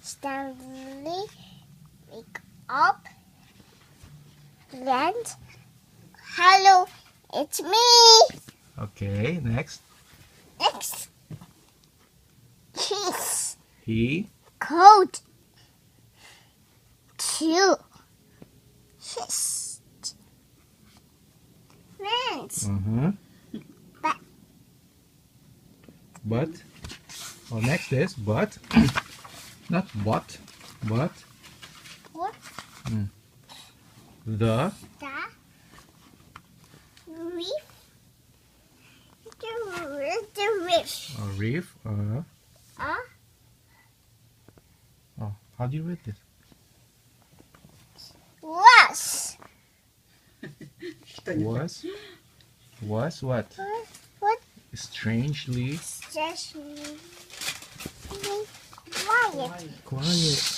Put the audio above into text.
Stanley wake up and hello, it's me. Okay, next. Next, he's He. cold to his friends. But But. Oh, next is but. Not but. But. what The. the reef Reef. uh, Oh, how do you read this? was Was what? what Strangely just quiet. quiet.